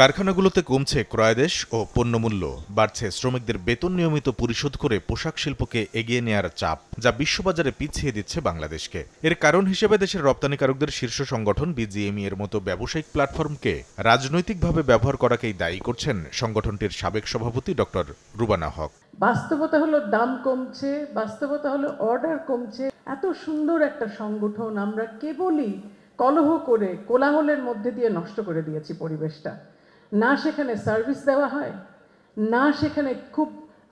কারখানাগুলোতে কমছে ক্রয়াদেশ ও পণ্যমূল্য, বাড়ছে শ্রমিকদের বেতন নিয়মিত পরিশোধ করে পোশাক শিল্পকে এগিয়ে নেয়ার চাপ, যা বিশ্ববাজারে পিছিয়ে দিচ্ছে বাংলাদেশকে। এর কারণ হিসেবে দেশের রপ্তানিকারকদের শীর্ষ সংগঠন বিজিএমইএ এর মতো ব্যবসায়িক প্ল্যাটফর্মকে রাজনৈতিকভাবে ব্যবহার করাকেই দায়ী করছেন সংগঠনটির সাবেক সভাপতি ডক্টর রুবানা হক। বাস্তবতা হলো দাম কমছে, বাস্তবতা হলো অর্ডার কমছে। এত সুন্দর একটা সংগঠন আমরা কেবলই কলহ করে কোলাহলের মধ্যে দিয়ে নষ্ট করে দিয়েছি পরিবেশটা। না সেখানে সার্ভিস দেওয়া হয়, না সেখানে খুব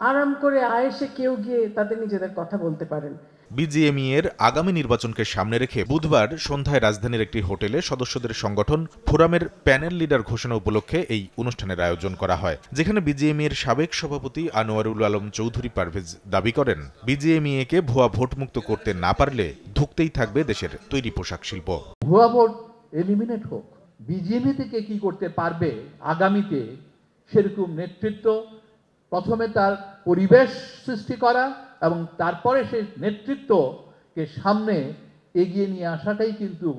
আরাম করে আয়েসে কেউ গিয়ে তাদের নিজেদের কথা বলতে পারেন। বিজিএমইএ এর আগামী নির্বাচনকে সামনে রেখে বুধবার সন্ধ্যায় রাজধানীর একটি হোটেলে সদস্যদের সংগঠন ফোরামের প্যানেল লিডার ঘোষণা উপলক্ষে এই অনুষ্ঠানের আয়োজন করা হয়, যেখানে বিজিএমইএ এর সাবেক সভাপতি আনোয়ারুল আলম চৌধুরী পারভেজ দাবি করেন, বিজিএমইএ কে ভুয়া ভোটমুক্ত করতে না পারলে ধুঁকতেই থাকবে দেশের তৈরি পোশাক শিল্প। ভুয়া ভোট এলিমিনেট হোক, বিজিএমইএ থেকে কি করতে পারবে আগামীতে সেরকম নেতৃত্ব, প্রথমে তার পরিবেশ সৃষ্টি করা এবং তারপরে সেই নেতৃত্বকে সামনে এগিয়ে নিয়ে আসাটাই কিন্তু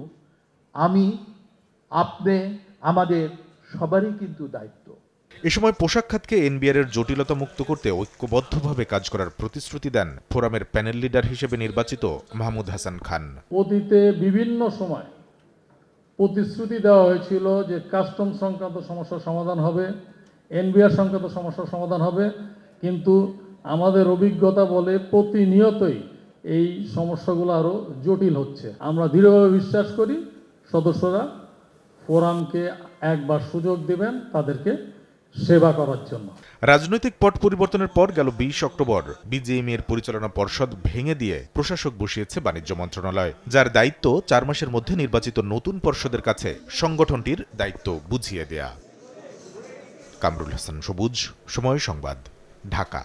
আপনি আমাদের সবারই কিন্তু দায়িত্ব। এ সময় পোশাক খাতকে এনবিআর এর জটিলতা মুক্ত করতে ঐক্যবদ্ধভাবে কাজ করার প্রতিশ্রুতি দেন ফোরামের প্যানেল লিডার হিসেবে নির্বাচিত মাহমুদ হাসান খান। অতীতে বিভিন্ন সময় প্রতিশ্রুতি দেওয়া হয়েছিল যে কাস্টম সংক্রান্ত সমস্যার সমাধান হবে, এনবিআর সংক্রান্ত সমস্যার সমাধান হবে, কিন্তু আমাদের অভিজ্ঞতা বলে প্রতিনিয়তই এই সমস্যাগুলো আরও জটিল হচ্ছে। আমরা দৃঢ়ভাবে বিশ্বাস করি সদস্যরা ফোরামকে একবার সুযোগ দেবেন তাদেরকে সেবা করার জন্য। রাজনৈতিক পট পরিবর্তনের পর গেল ২০ অক্টোবর বিজিএমইএ এর পরিচালনা পর্ষদ ভেঙে দিয়ে প্রশাসক বসিয়েছে বাণিজ্য মন্ত্রণালয়, যার দায়িত্ব ৪ মাসের মধ্যে নির্বাচিত নতুন পর্ষদের কাছে সংগঠনটির দায়িত্ব বুঝিয়ে দেয়া। কামরুল হাসান সবুজ, সময় সংবাদ, ঢাকা।